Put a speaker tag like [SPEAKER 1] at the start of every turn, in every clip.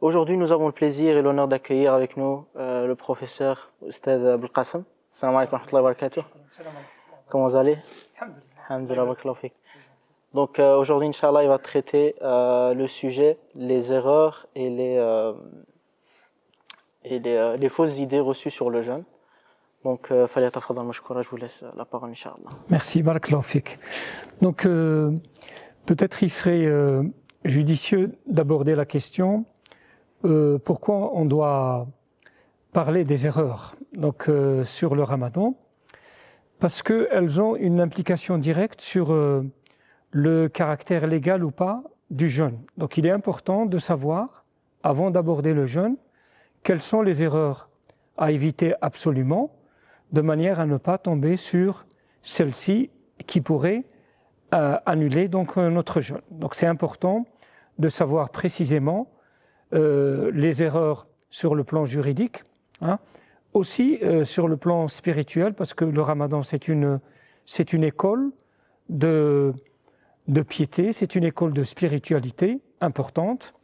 [SPEAKER 1] Aujourd'hui, nous avons le plaisir et l'honneur d'accueillir avec nous le professeur Oustad Abdelkassem. Salam alaikum wa rahmatullahi wa barakatuh. Comment vous allez? Alhamdulillah, barakallahu fik. Donc aujourd'hui, Inch'Allah, il va traiter le sujet, les erreurs et les fausses idées reçues sur le jeûne. Donc, je vous laisse la parole, Inch'Allah.
[SPEAKER 2] Merci, barakallahu fik. Donc, peut-être il serait judicieux d'aborder la question pourquoi on doit parler des erreurs donc, sur le Ramadan, parce qu'elles ont une implication directe sur le caractère légal ou pas du jeûne. Donc il est important de savoir, avant d'aborder le jeûne, quelles sont les erreurs à éviter absolument, de manière à ne pas tomber sur celles-ci qui pourraient annuler donc, notre jeûne. Donc c'est important de savoir précisément les erreurs sur le plan juridique, hein, aussi sur le plan spirituel, parce que le Ramadan c'est une école de piété, c'est une école de spiritualité importante,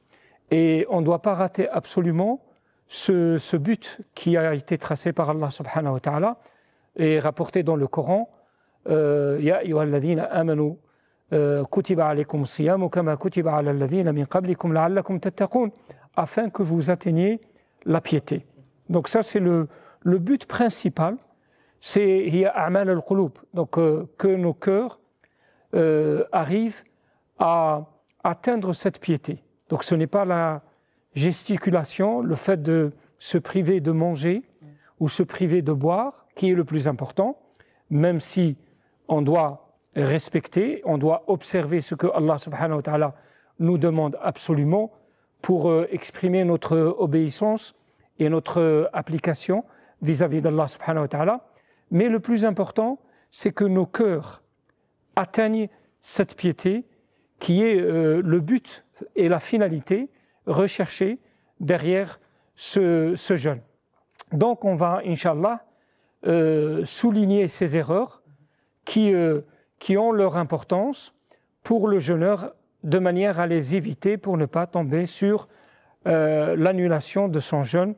[SPEAKER 2] et on ne doit pas rater absolument ce but qui a été tracé par Allah subhanahu wa ta'ala et rapporté dans le Coran. Ya ayyuhalladhina amanu kutiba alaykum siyamu kama kutiba ala alladhina min qablikum la'allakum tattaqun, afin que vous atteigniez la piété. Donc ça c'est le but principal, c'est hiya a'mal al-qulub, donc que nos cœurs arrivent à atteindre cette piété. Donc ce n'est pas la gesticulation, le fait de se priver de manger ou se priver de boire qui est le plus important, même si on doit respecter, on doit observer ce que Allah subhanahu wa ta'ala nous demande absolument pour exprimer notre obéissance et notre application vis-à-vis d'Allah subhanahu wa ta'ala. Mais le plus important, c'est que nos cœurs atteignent cette piété qui est le but et la finalité recherchée derrière ce jeûne. Donc on va, Inch'Allah, souligner ces erreurs qui ont leur importance pour le jeûneur, de manière à les éviter pour ne pas tomber sur l'annulation de son jeûne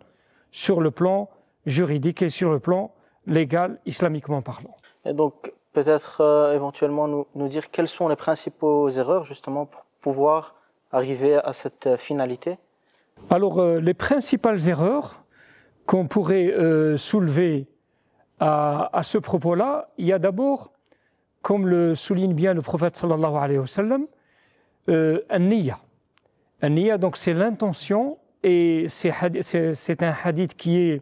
[SPEAKER 2] sur le plan juridique et sur le plan légal, islamiquement parlant.
[SPEAKER 1] Et donc, peut-être éventuellement nous dire quelles sont les principales erreurs justement pour pouvoir arriver à cette finalité.
[SPEAKER 2] Alors, les principales erreurs qu'on pourrait soulever à ce propos-là, il y a d'abord, comme le souligne bien le prophète sallallahu alayhi wa sallam, an-niyya. An-niyya, donc c'est l'intention, et c'est un hadith qui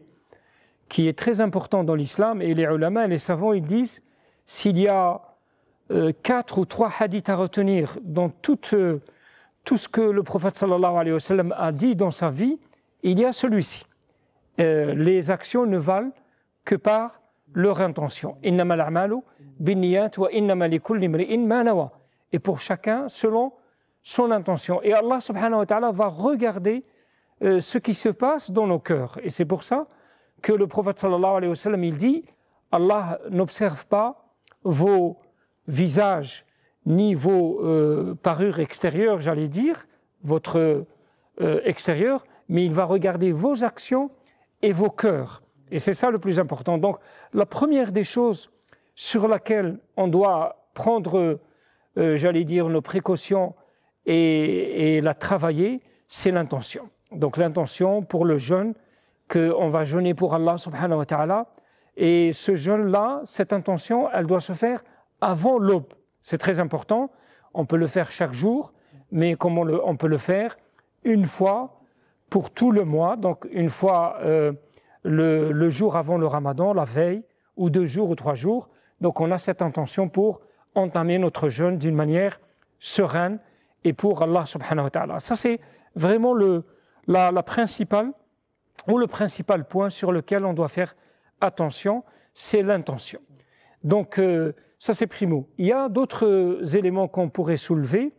[SPEAKER 2] est très important dans l'islam, et les ulama, les savants, ils disent, s'il y a 4 ou 3 hadiths à retenir dans tout ce que le prophète sallallahu alayhi wa sallam a dit dans sa vie, il y a celui-ci. Les actions ne valent que par leur intention. Innamal a'malu binniyat wa innamal likulli imri'in ma nawa. Et pour chacun selon son intention. Et Allah subhanahu wa ta'ala va regarder ce qui se passe dans nos cœurs. Et c'est pour ça que le prophète sallallahu alayhi wa sallam, il dit, Allah n'observe pas vos visages ni vos parures extérieures, j'allais dire, votre extérieur, mais il va regarder vos actions et vos cœurs. Et c'est ça le plus important. Donc, la première des choses sur laquelle on doit prendre, j'allais dire, nos précautions et la travailler, c'est l'intention. Donc, l'intention pour le jeûne, qu'on va jeûner pour Allah subhanahu wa ta'ala. Et ce jeûne-là, cette intention, elle doit se faire avant l'aube. C'est très important. On peut le faire chaque jour, mais comme on peut le faire une fois pour tout le mois. Donc, une fois le jour avant le Ramadan, la veille, ou 2 jours ou 3 jours. Donc on a cette intention pour entamer notre jeûne d'une manière sereine et pour Allah subhanahu wa ta'ala. Ça c'est vraiment la principale ou le principal point sur lequel on doit faire attention, c'est l'intention. Donc ça c'est primo. Il y a d'autres éléments qu'on pourrait soulever.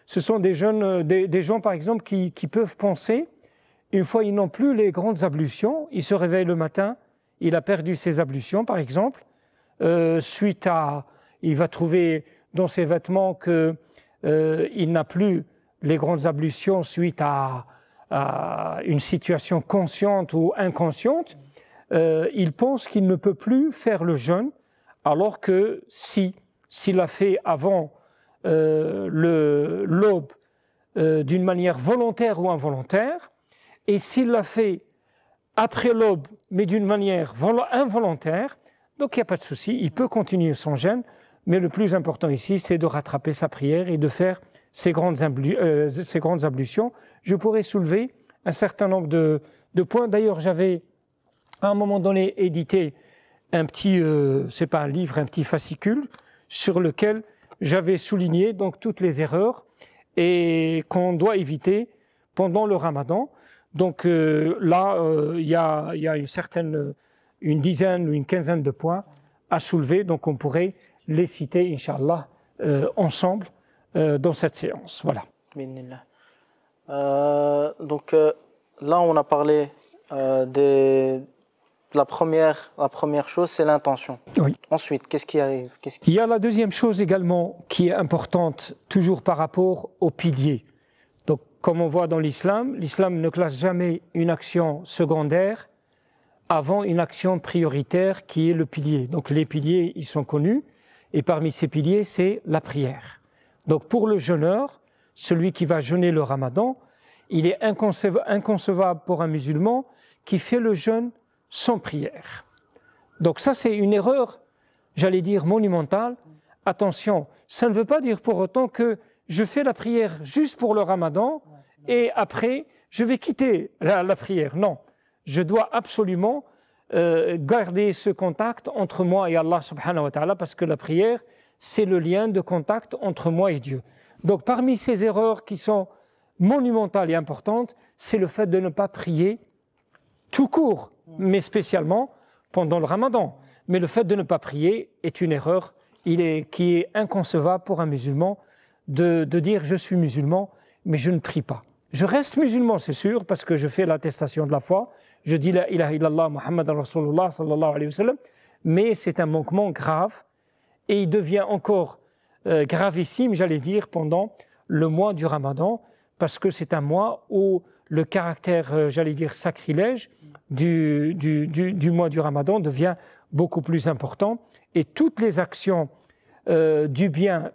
[SPEAKER 2] Ce sont des gens par exemple qui peuvent penser, une fois ils n'ont plus les grandes ablutions, il se réveille le matin, il a perdu ses ablutions par exemple, suite à, il va trouver dans ses vêtements qu'il n'a plus les grandes ablutions suite à à une situation consciente ou inconsciente, il pense qu'il ne peut plus faire le jeûne, alors que s'il l'a fait avant l'aube d'une manière volontaire ou involontaire, et s'il l'a fait après l'aube, mais d'une manière involontaire, donc il n'y a pas de souci, il peut continuer son jeûne, mais le plus important ici, c'est de rattraper sa prière et de faire ces grandes ablutions. Je pourrais soulever un certain nombre de points. D'ailleurs, j'avais à un moment donné édité un petit, c'est pas un livre, un petit fascicule sur lequel j'avais souligné donc toutes les erreurs et qu'on doit éviter pendant le Ramadan. Donc là, il y a une dizaine ou une quinzaine de points à soulever. Donc on pourrait les citer, Inch'Allah, ensemble dans cette séance. Voilà.
[SPEAKER 1] Donc là, on a parlé la première chose, c'est l'intention.
[SPEAKER 2] Oui.
[SPEAKER 1] Ensuite, qu'est-ce qui arrive?
[SPEAKER 2] Il y a la deuxième chose également qui est importante, toujours par rapport aux piliers. Donc, comme on voit dans l'islam ne classe jamais une action secondaire avant une action prioritaire qui est le pilier. Donc, les piliers, ils sont connus, et parmi ces piliers, c'est la prière. Donc, pour le jeûneur, celui qui va jeûner le Ramadan, il est inconcevable pour un musulman qui fait le jeûne sans prière. Donc ça, c'est une erreur, j'allais dire, monumentale. Attention, ça ne veut pas dire pour autant que je fais la prière juste pour le Ramadan et après, je vais quitter la prière. Non, je dois absolument garder ce contact entre moi et Allah subhanahu wa ta'ala, parce que la prière, c'est le lien de contact entre moi et Dieu. Donc parmi ces erreurs qui sont monumentales et importantes, c'est le fait de ne pas prier tout court, mais spécialement pendant le Ramadan. Mais le fait de ne pas prier est une erreur qui est inconcevable pour un musulman de dire « je suis musulman, mais je ne prie pas ». Je reste musulman, c'est sûr, parce que je fais l'attestation de la foi, je dis « la ilaha illallah Muhammad Rasulullah sallallahu alayhi wa sallam », mais c'est un manquement grave, et il devient encore gravissime, j'allais dire, pendant le mois du Ramadan, parce que c'est un mois où le caractère, j'allais dire, sacrilège du mois du Ramadan devient beaucoup plus important, et toutes les actions du bien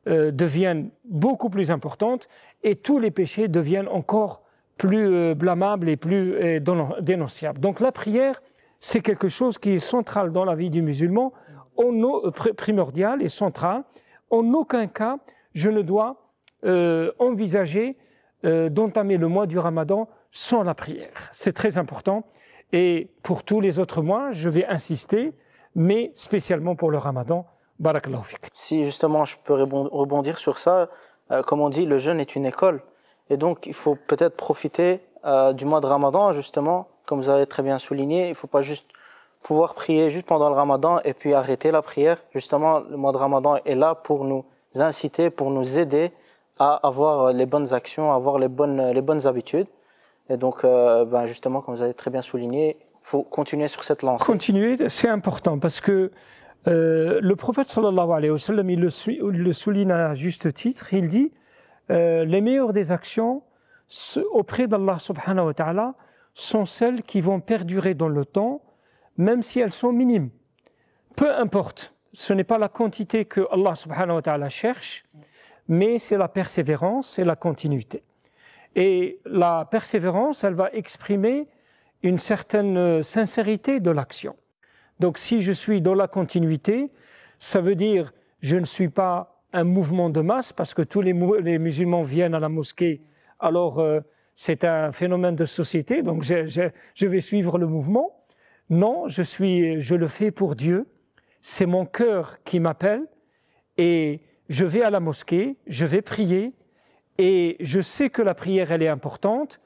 [SPEAKER 2] deviennent beaucoup plus importantes, et tous les péchés deviennent encore plus blâmables et plus dénonciables. Donc la prière, c'est quelque chose qui est central dans la vie du musulman, primordial et central. En aucun cas, je ne dois envisager d'entamer le mois du Ramadan sans la prière. C'est très important. Et pour tous les autres mois, je vais insister, mais spécialement pour le Ramadan. Barakallahu fik.
[SPEAKER 1] Si justement je peux rebondir sur ça, comme on dit, le jeûne est une école. Et donc il faut peut-être profiter du mois de Ramadan, justement, comme vous avez très bien souligné. Il ne faut pas juste pouvoir prier juste pendant le Ramadan et puis arrêter la prière. Justement, le mois de Ramadan est là pour nous inciter, pour nous aider à avoir les bonnes actions, à avoir les bonnes habitudes. Et donc, justement, comme vous avez très bien souligné, il faut continuer sur cette lancée.
[SPEAKER 2] Continuer, c'est important, parce que le prophète sallallahu alayhi wa sallam, il le souligne à juste titre, il dit les meilleures des actions auprès d'Allah subhanahu wa ta'ala sont celles qui vont perdurer dans le temps, même si elles sont minimes. Peu importe, ce n'est pas la quantité que Allah subhanahu wa ta'ala cherche, mais c'est la persévérance et la continuité. Et la persévérance, elle va exprimer une certaine sincérité de l'action. Donc si je suis dans la continuité, ça veut dire je ne suis pas un mouvement de masse, parce que tous les musulmans viennent à la mosquée, alors c'est un phénomène de société, donc je vais suivre le mouvement. Non, je le fais pour Dieu, c'est mon cœur qui m'appelle, et je vais à la mosquée, je vais prier, et je sais que la prière, elle est importante,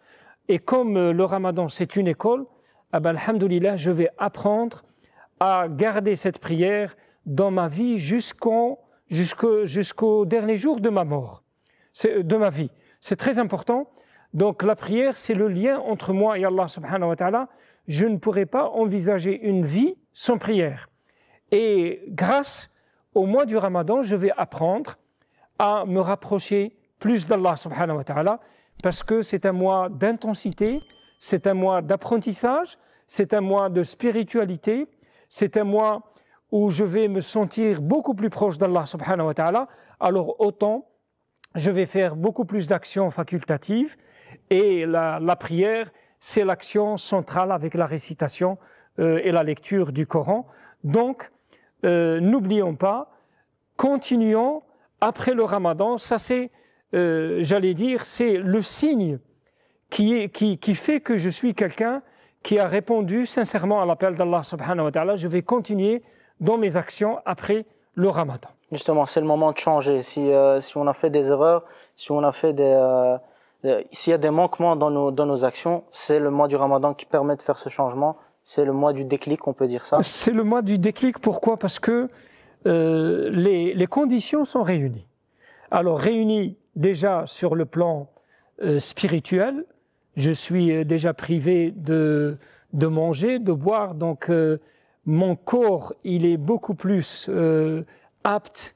[SPEAKER 2] et comme le Ramadan, c'est une école, alhamdoulilah, je vais apprendre à garder cette prière dans ma vie jusqu'au dernier jour de ma mort, de ma vie. C'est très important. Donc la prière, c'est le lien entre moi et Allah subhanahu wa ta'ala. Je ne pourrais pas envisager une vie sans prière. Et grâce au mois du Ramadan, je vais apprendre à me rapprocher plus d'Allah subhanahu wa ta'ala, parce que c'est un mois d'intensité, c'est un mois d'apprentissage, c'est un mois de spiritualité, c'est un mois où je vais me sentir beaucoup plus proche d'Allah subhanahu wa ta'ala, alors autant je vais faire beaucoup plus d'actions facultatives et la prière, c'est l'action centrale avec la récitation et la lecture du Coran. Donc, n'oublions pas, continuons après le Ramadan, ça c'est, j'allais dire, c'est le signe qui fait que je suis quelqu'un qui a répondu sincèrement à l'appel d'Allah subhanahu wa ta'ala. Je vais continuer dans mes actions après le Ramadan.
[SPEAKER 1] Justement, c'est le moment de changer. Si on a fait des erreurs, si on a fait s'il y a des manquements dans nos actions, c'est le mois du Ramadan qui permet de faire ce changement. C'est le mois du déclic, on peut dire ça.
[SPEAKER 2] C'est le mois du déclic, pourquoi? Parce que les conditions sont réunies. Alors, réunies déjà sur le plan spirituel, je suis déjà privé de manger, de boire, donc mon corps, il est beaucoup plus apte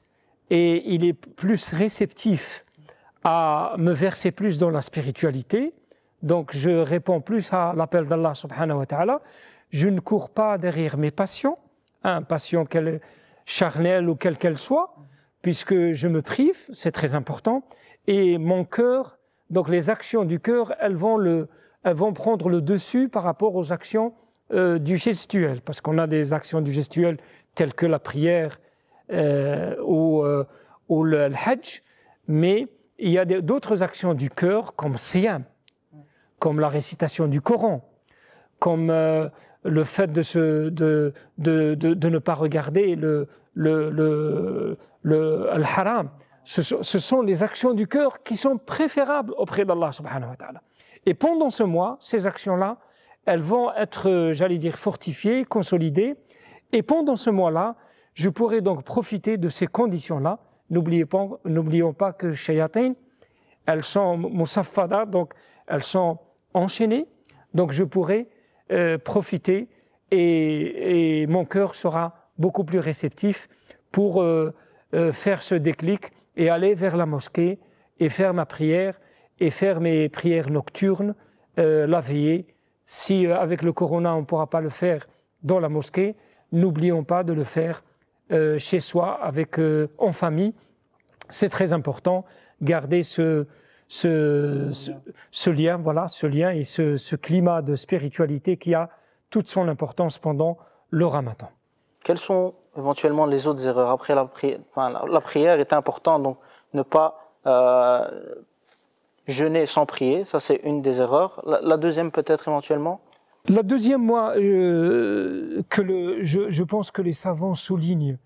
[SPEAKER 2] et il est plus réceptif à me verser plus dans la spiritualité. Donc, je réponds plus à l'appel d'Allah subhanahu wa ta'ala. Je ne cours pas derrière mes passions, passions charnelles ou quelles qu'elles soient, puisque je me prive, c'est très important. Et mon cœur, donc les actions du cœur, elles vont prendre le dessus par rapport aux actions du gestuel, parce qu'on a des actions du gestuel telles que la prière ou le hajj, mais il y a d'autres actions du cœur comme siyam, comme la récitation du Coran, comme le fait de ne pas regarder le haram. Ce sont les actions du cœur qui sont préférables auprès d'Allah subhanahu wa ta'ala. Et pendant ce mois, ces actions-là, elles vont être, j'allais dire, fortifiées, consolidées. Et pendant ce mois-là, je pourrai donc profiter de ces conditions-là. N'oublions pas que shayatin, elles sont musaffada, donc elles sont enchaînées. Donc je pourrai profiter et mon cœur sera beaucoup plus réceptif pour faire ce déclic et aller vers la mosquée et faire ma prière et faire mes prières nocturnes, la veillée. Si avec le corona on ne pourra pas le faire dans la mosquée, n'oublions pas de le faire chez soi, en famille. C'est très important, garder ce lien, voilà, ce lien et ce climat de spiritualité qui a toute son importance pendant le Ramadan.
[SPEAKER 1] Quelles sont éventuellement les autres erreurs? Après la prière est importante, donc ne pas jeûner sans prier, ça c'est une des erreurs. La deuxième peut-être éventuellement?
[SPEAKER 2] La deuxième, moi, je pense que les savants soulignent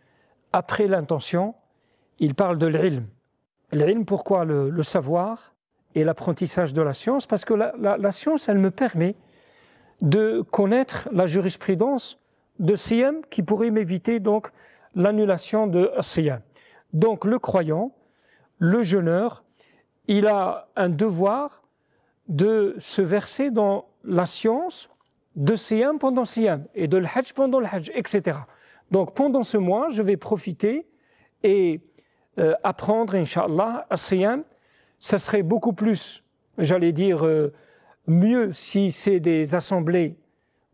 [SPEAKER 2] après l'intention, ils parlent de l'ilm. L'ilm, pourquoi le savoir et l'apprentissage de la science? Parce que la science, elle me permet de connaître la jurisprudence de siyam qui pourrait m'éviter donc l'annulation de siyam. Donc le croyant, le jeûneur, il a un devoir de se verser dans la science de siyam pendant siyam et de l'hajj pendant le hajj, etc. Donc pendant ce mois, je vais profiter et apprendre, Inch'Allah, à siyam. Ça serait beaucoup plus, j'allais dire, mieux si c'est des assemblées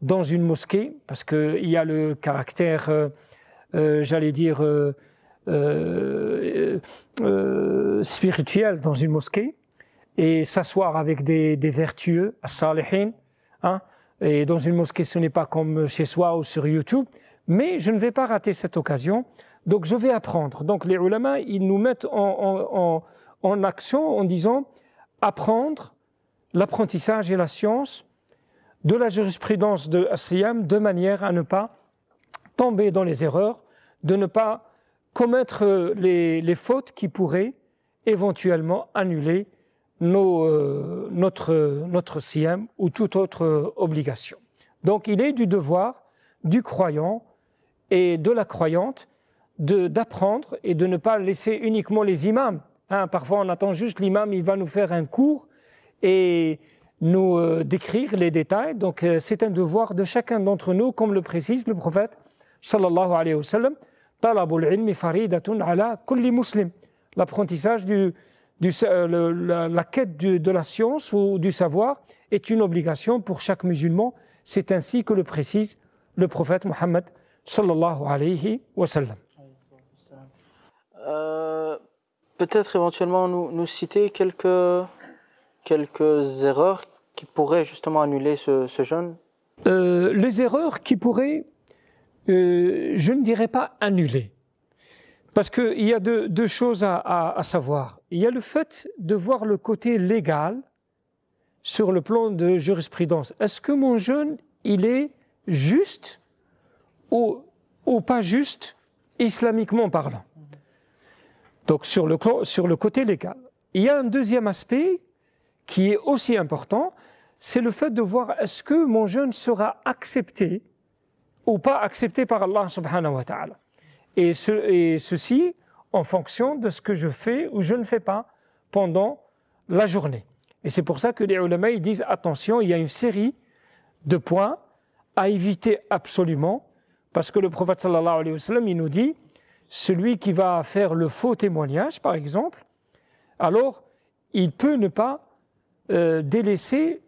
[SPEAKER 2] dans une mosquée, parce qu'il y a le caractère, j'allais dire, spirituel dans une mosquée, et s'asseoir avec des vertueux, as-salihin, hein, et dans une mosquée, ce n'est pas comme chez soi ou sur YouTube, mais je ne vais pas rater cette occasion, donc je vais apprendre. Donc les ulama, ils nous mettent en action en disant apprendre l'apprentissage et la science de la jurisprudence de As-Siyam de manière à ne pas tomber dans les erreurs, de ne pas commettre les fautes qui pourraient éventuellement annuler notre Siyam ou toute autre obligation. Donc il est du devoir du croyant et de la croyante d'apprendre et de ne pas laisser uniquement les imams. Parfois on attend juste l'imam, il va nous faire un cours et nous décrire les détails. Donc c'est un devoir de chacun d'entre nous, comme le précise le prophète sallallahu alayhi wa sallam, talabul ilmi faridatun ala kulli muslim. L'apprentissage la quête de la science ou du savoir est une obligation pour chaque musulman. C'est ainsi que le précise le prophète Mohammed sallallahu alayhi wa sallam.
[SPEAKER 1] Peut-être éventuellement nous citer quelques erreurs qui pourraient justement annuler ce jeûne.
[SPEAKER 2] Les erreurs qui pourraient, je ne dirais pas annuler, parce qu'il y a deux choses à savoir. Il y a le fait de voir le côté légal sur le plan de jurisprudence. Est-ce que mon jeûne, il est juste ou pas juste, islamiquement parlant? Donc sur le côté légal. Il y a un deuxième aspect qui est aussi important, c'est le fait de voir est-ce que mon jeûne sera accepté ou pas accepté par Allah subhanahu wa ta'ala. Et ceci en fonction de ce que je fais ou je ne fais pas pendant la journée. Et c'est pour ça que les ulama ils disent attention, il y a une série de points à éviter absolument, parce que le prophète sallallahu alayhi wa sallam il nous dit celui qui va faire le faux témoignage par exemple, alors il peut ne pas délaisser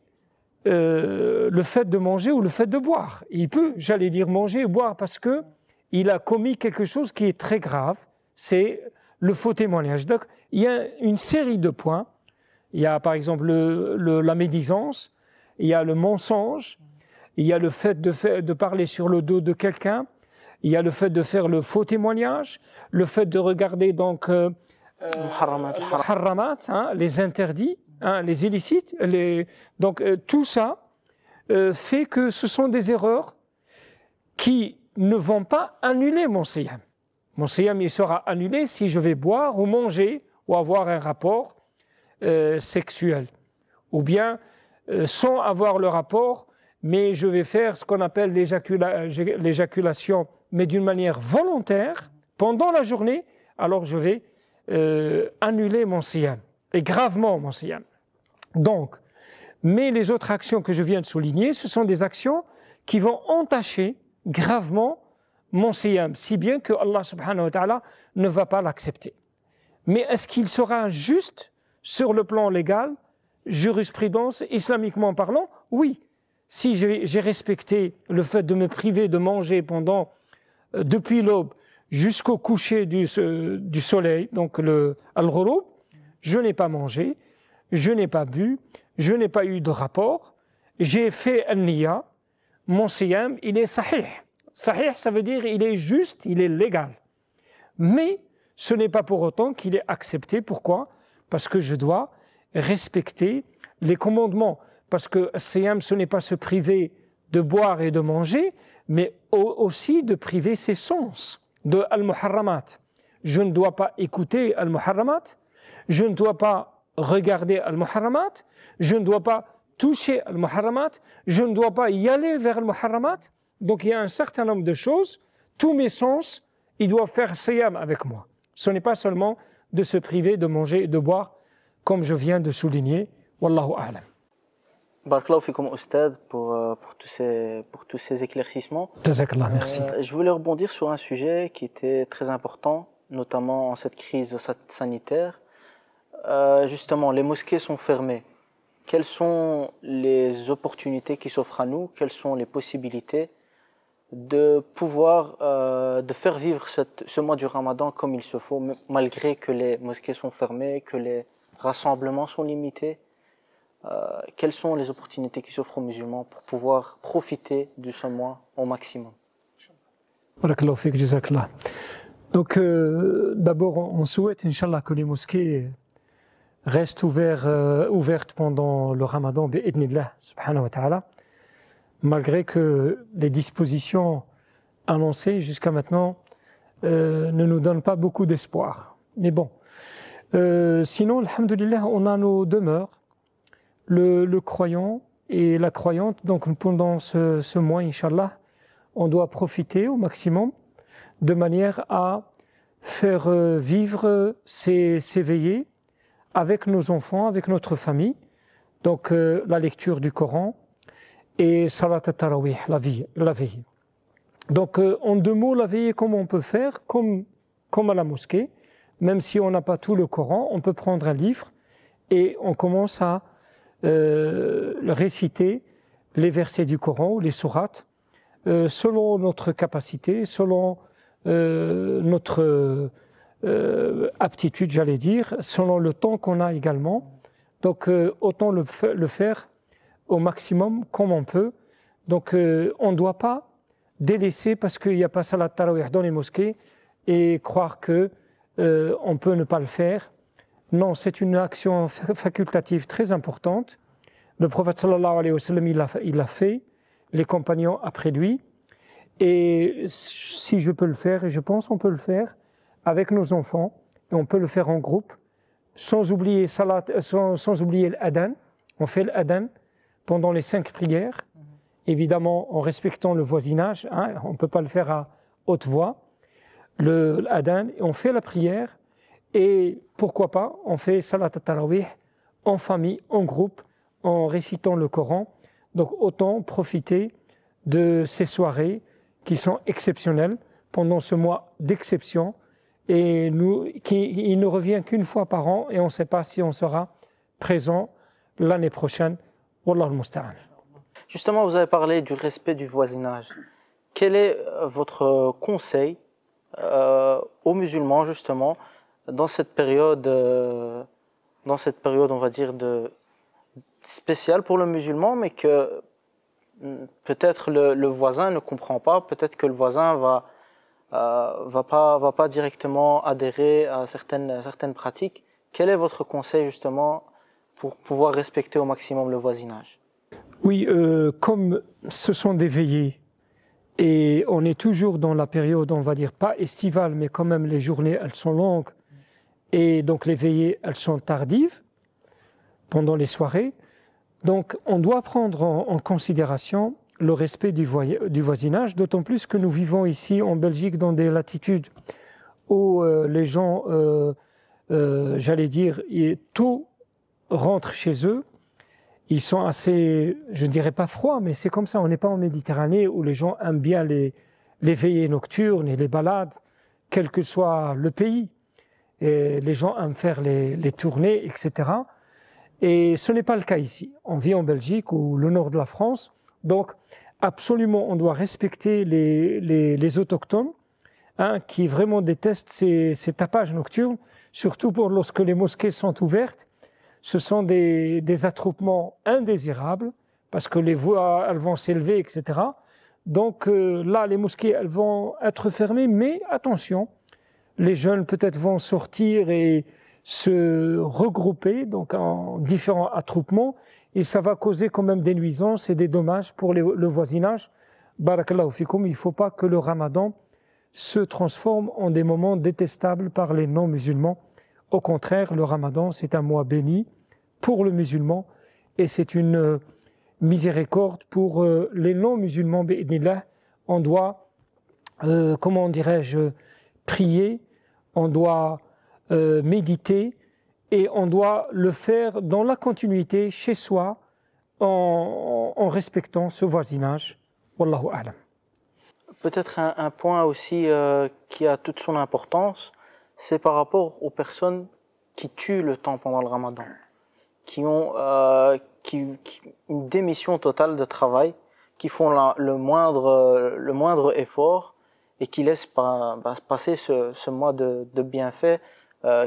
[SPEAKER 2] le fait de manger ou le fait de boire. Il peut, j'allais dire, manger ou boire parce que il a commis quelque chose qui est très grave, c'est le faux témoignage. Donc, il y a une série de points. Il y a par exemple la médisance, il y a le mensonge, il y a le fait de parler sur le dos de quelqu'un, il y a le fait de faire le faux témoignage, le fait de regarder donc les interdits, les illicites. Donc tout ça fait que ce sont des erreurs qui ne vont pas annuler mon siyam. Mon siyam, il sera annulé si je vais boire ou manger ou avoir un rapport sexuel. Ou bien, sans avoir le rapport, mais je vais faire ce qu'on appelle l'éjaculation, mais d'une manière volontaire, pendant la journée, alors je vais annuler mon siyam, et gravement mon siyam. Donc, mais les autres actions que je viens de souligner, ce sont des actions qui vont entacher gravement mon siyam, si bien que Allah subhanahu wa ta'ala ne va pas l'accepter. Mais est-ce qu'il sera juste sur le plan légal, jurisprudence, islamiquement parlant? Oui. Si j'ai respecté le fait de me priver de manger depuis l'aube jusqu'au coucher du soleil, donc al-ghurub, je n'ai pas mangé, je n'ai pas bu, je n'ai pas eu de rapport, j'ai fait al-niya, mon siyam, il est sahih. Sahih, ça veut dire il est juste, il est légal. Mais ce n'est pas pour autant qu'il est accepté. Pourquoi? Parce que je dois respecter les commandements. Parce que siyam, ce n'est pas se priver de boire et de manger, mais aussi de priver ses sens de al-muharramat. Je ne dois pas écouter al-muharramat, je ne dois pas regarder al-muharramat, je ne dois pas toucher al-muharramat, je ne dois pas y aller vers al-muharramat. Donc il y a un certain nombre de choses, tous mes sens, ils doivent faire siyam avec moi. Ce n'est pas seulement de se priver de manger et de boire, comme je viens de souligner. Wallahu a'lam.
[SPEAKER 1] Barakallahu fikoum Oustad pour tous ces éclaircissements.
[SPEAKER 2] Jazakallah, merci.
[SPEAKER 1] Je voulais rebondir sur un sujet qui était très important, notamment en cette crise sanitaire. Justement, les mosquées sont fermées. Quelles sont les opportunités qui s'offrent à nous? Quelles sont les possibilités de pouvoir de faire vivre ce mois du Ramadan comme il se faut, malgré que les mosquées sont fermées, que les rassemblements sont limités? Quelles sont les opportunités qui s'offrent aux musulmans pour pouvoir profiter de ce mois au maximum?
[SPEAKER 2] Barakallahu fik, jazakallah. Donc d'abord on souhaite Inch'Allah que les mosquées restent ouvertes pendant le Ramadan bi'idnillah subhanahu wa ta'ala, malgré que les dispositions annoncées jusqu'à maintenant ne nous donnent pas beaucoup d'espoir. Mais bon, sinon alhamdulillah on a nos demeures, le croyant et la croyante. Donc pendant ce mois, Inch'Allah, on doit profiter au maximum de manière à faire vivre ces veillées avec nos enfants, avec notre famille. Donc la lecture du Coran et Salat al-Tarawih, la veillée. Donc en deux mots, la veillée, comment on peut faire, comme à la mosquée. même si on n'a pas tout le Coran, on peut prendre un livre et on commence à réciter les versets du Coran ou les sourates selon notre capacité, selon notre aptitude, j'allais dire, selon le temps qu'on a également. Donc autant le faire au maximum comme on peut. Donc on ne doit pas délaisser parce qu'il n'y a pas salat tarawih dans les mosquées et croire que on peut ne pas le faire. Non, c'est une action facultative très importante. Le prophète sallallahu alayhi wa sallam, il l'a fait, les compagnons après lui. Et si je peux le faire, et je pense qu'on peut le faire avec nos enfants, et on peut le faire en groupe, sans oublier l'adhan. On fait l'adhan pendant les 5 prières, évidemment en respectant le voisinage, hein, on ne peut pas le faire à haute voix. L'adhan, on fait la prière, et pourquoi pas, on fait salat tarawih en famille, en groupe, en récitant le Coran. Donc autant profiter de ces soirées qui sont exceptionnelles pendant ce mois d'exception, et il ne revient qu'une fois par an, et on ne sait pas si on sera présent l'année prochaine. Wallah al-musta'an.
[SPEAKER 1] Justement, vous avez parlé du respect du voisinage. Quel est votre conseil aux musulmans, justement, dans cette période, on va dire, spéciale pour le musulman, mais que peut-être le voisin ne comprend pas, peut-être que le voisin va pas directement adhérer à certaines pratiques. Quel est votre conseil, justement, pour pouvoir respecter au maximum le voisinage?
[SPEAKER 2] Oui, comme ce sont des veillées, et on est toujours dans la période, on va dire, pas estivale, mais quand même les journées, elles sont longues, et donc les veillées, elles sont tardives, pendant les soirées. Donc on doit prendre en considération le respect du voisinage, d'autant plus que nous vivons ici en Belgique dans des latitudes où les gens, j'allais dire, tôt rentrent chez eux. Ils sont assez, je ne dirais pas froids, mais c'est comme ça, on n'est pas en Méditerranée où les gens aiment bien les veillées nocturnes et les balades, quel que soit le pays. Et les gens aiment faire les tournées, etc. Et ce n'est pas le cas ici. On vit en Belgique ou le nord de la France, donc absolument on doit respecter les autochtones, hein, qui vraiment détestent ces tapages nocturnes, surtout lorsque les mosquées sont ouvertes. Ce sont des attroupements indésirables, parce que les voix elles vont s'élever, etc. Donc là, les mosquées elles vont être fermées, mais attention, les jeunes peut-être vont sortir et se regrouper donc en différents attroupements, et ça va causer quand même des nuisances et des dommages pour le voisinage. Barakallahu fikoum, il ne faut pas que le ramadan se transforme en des moments détestables par les non-musulmans. Au contraire, le ramadan, c'est un mois béni pour le musulman, et c'est une miséricorde pour les non-musulmans. On doit, comment dirais-je, prier, on doit méditer, et on doit le faire dans la continuité chez soi, en respectant ce voisinage. Wallahu a'lam.
[SPEAKER 1] Peut-être un point aussi qui a toute son importance, c'est par rapport aux personnes qui tuent le temps pendant le ramadan, qui ont une démission totale de travail, qui font le moindre effort et qui laissent passer ce mois de bienfaits,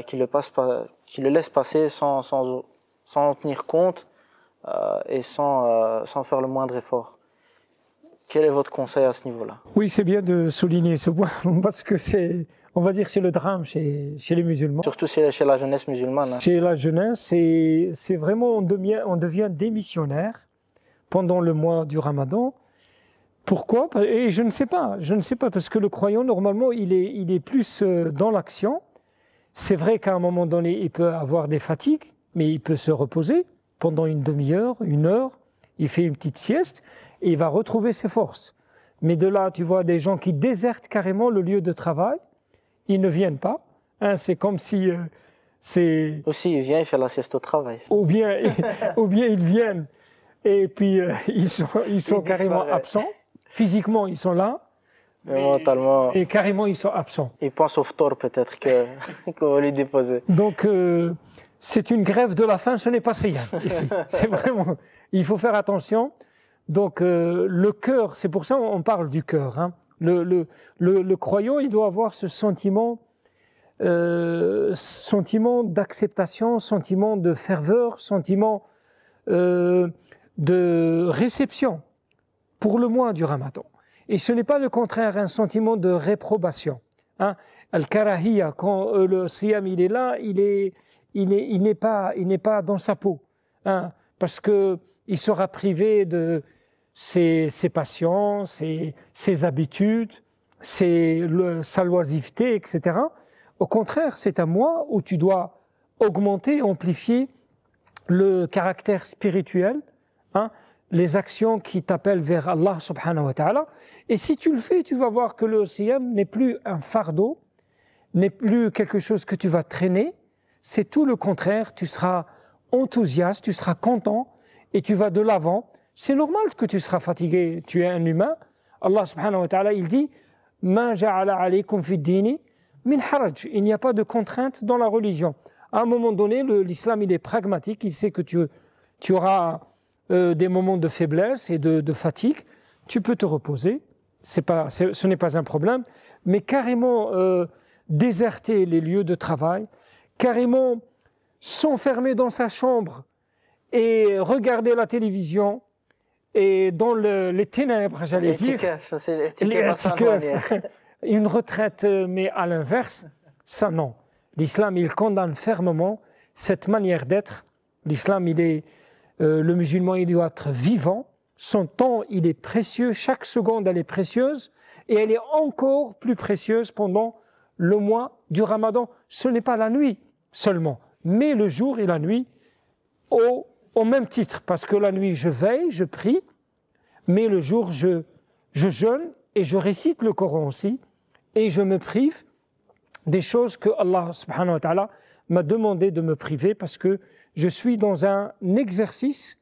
[SPEAKER 1] qui le laissent passer sans en tenir compte et sans faire le moindre effort. Quel est votre conseil à ce niveau-là?
[SPEAKER 2] Oui, c'est bien de souligner ce point, parce que on va dire, c'est le drame chez les musulmans.
[SPEAKER 1] Surtout chez la jeunesse musulmane. Hein.
[SPEAKER 2] Chez la jeunesse, c'est vraiment, on devient démissionnaire pendant le mois du Ramadan. Pourquoi? Et je ne sais pas, parce que le croyant, normalement, il est plus dans l'action. C'est vrai qu'à un moment donné, il peut avoir des fatigues, mais il peut se reposer pendant une demi-heure, 1 heure, il fait une petite sieste, et il va retrouver ses forces. Mais de là, tu vois des gens qui désertent carrément le lieu de travail, ils ne viennent pas. Hein, c'est comme si c'est...
[SPEAKER 1] Aussi, il vient, il fait la sieste au travail.
[SPEAKER 2] Ou bien ils viennent et puis ils sont carrément absents. Physiquement, ils sont là,
[SPEAKER 1] Mais mentalement.
[SPEAKER 2] Et carrément, ils sont absents.
[SPEAKER 1] Ils pensent au phtor peut-être qu'on va lui déposer.
[SPEAKER 2] Donc, c'est une grève de la faim, ce n'est pas siyam ici. C'est vraiment. Il faut faire attention. Donc, le cœur, c'est pour ça qu'on parle du cœur. Hein. Le croyant, il doit avoir ce sentiment d'acceptation, sentiment de ferveur, sentiment de réception pour le mois du Ramadan. Et ce n'est pas le contraire, un sentiment de réprobation. Hein. Al-Karahiyya, quand le siyam il est là, il n'est pas dans sa peau. Hein, parce qu'il sera privé de ses passions, ses habitudes, sa loisiveté, etc. Au contraire, c'est un mois où tu dois augmenter, amplifier le caractère spirituel, hein, les actions qui t'appellent vers Allah subhanahu wa ta'ala. Et si tu le fais, tu vas voir que le siyam n'est plus un fardeau, n'est plus quelque chose que tu vas traîner, c'est tout le contraire, tu seras enthousiaste, tu seras content et tu vas de l'avant. C'est normal que tu seras fatigué, tu es un humain. Allah subhanahu wa ta'ala, il dit « Ma ja'ala alaykum fi dini min haraj » il n'y a pas de contrainte dans la religion. À un moment donné, l'islam il est pragmatique, il sait que tu auras des moments de faiblesse et de fatigue, tu peux te reposer, ce n'est pas un problème, mais carrément déserter les lieux de travail, carrément s'enfermer dans sa chambre et regarder la télévision et dans les ténèbres, j'allais dire, une retraite, mais à l'inverse, ça non. L'islam, il condamne fermement cette manière d'être. L'islam, le musulman, il doit être vivant. Son temps, il est précieux. Chaque seconde, elle est précieuse. Et elle est encore plus précieuse pendant le mois du Ramadan. Ce n'est pas la nuit seulement, mais le jour et la nuit au même titre. Parce que la nuit, je veille, je prie, mais le jour, je jeûne et je récite le Coran aussi. Et je me prive des choses que Allah subhanahu wa ta'ala m'a demandé de me priver parce que je suis dans un exercice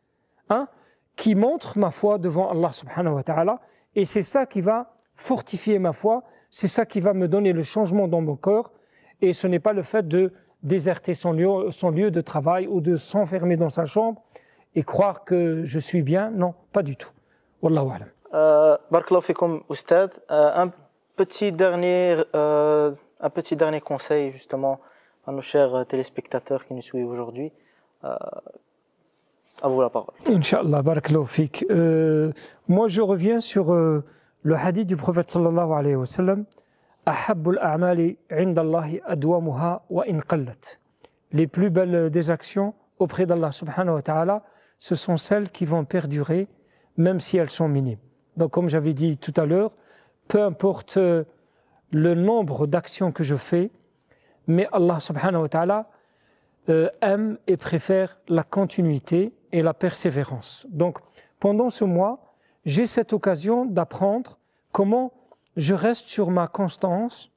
[SPEAKER 2] qui montre ma foi devant Allah subhanahu wa ta'ala et c'est ça qui va fortifier ma foi, c'est ça qui va me donner le changement dans mon corps et ce n'est pas le fait de déserter son lieu de travail ou de s'enfermer dans sa chambre et croire que je suis bien, non, pas du tout. Wallahu a'lam.
[SPEAKER 1] Barakallahu fikoum, Oustad. Un petit dernier conseil justement à nos chers téléspectateurs qui nous suivent aujourd'hui. À vous la parole.
[SPEAKER 2] Inch'Allah, barakallahu fik. Moi je reviens sur le hadith du prophète sallallahu alayhi wa sallam. Ahabbul a'mali 'inda Allahi adwamuha wa in qallat. Les plus belles des actions auprès d'Allah subhanahu wa ta'ala, ce sont celles qui vont perdurer même si elles sont minimes. Donc comme j'avais dit tout à l'heure, peu importe le nombre d'actions que je fais, mais Allah subhanahu wa ta'ala aime et préfère la continuité et la persévérance. Donc pendant ce mois, j'ai cette occasion d'apprendre comment je reste sur ma constance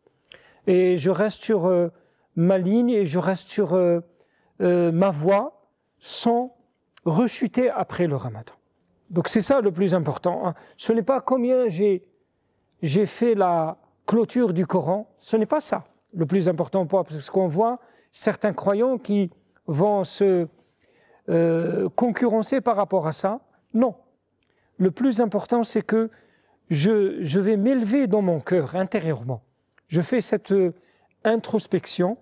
[SPEAKER 2] et je reste sur ma ligne et je reste sur ma voie sans rechuter après le Ramadan. Donc c'est ça le plus important. Hein. Ce n'est pas combien j'ai fait la clôture du Coran, ce n'est pas ça le plus important, parce qu'on voit certains croyants qui vont se concurrencer par rapport à ça. Non, le plus important c'est que je vais m'élever dans mon cœur intérieurement. Je fais cette introspection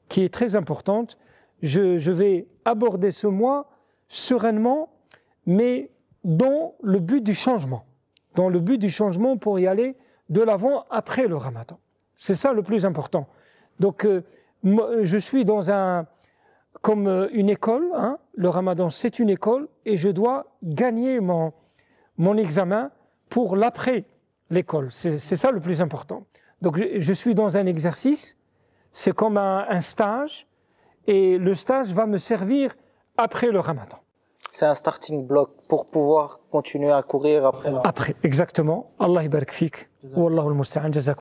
[SPEAKER 2] qui est très importante. Je vais aborder ce mois sereinement, mais dans le but du changement. Dans le but du changement pour y aller de l'avant après le Ramadan. C'est ça le plus important. Donc, je suis comme une école. Hein. Le Ramadan, c'est une école et je dois gagner mon examen pour l'après l'école. C'est ça le plus important. Donc, je suis dans un exercice. C'est comme un stage et le stage va me servir après le Ramadan.
[SPEAKER 1] C'est un starting block pour pouvoir continuer à courir après.
[SPEAKER 2] Après, exactement. Allah ibarak fik. Wallahu al-musta'an. Jazakumullah.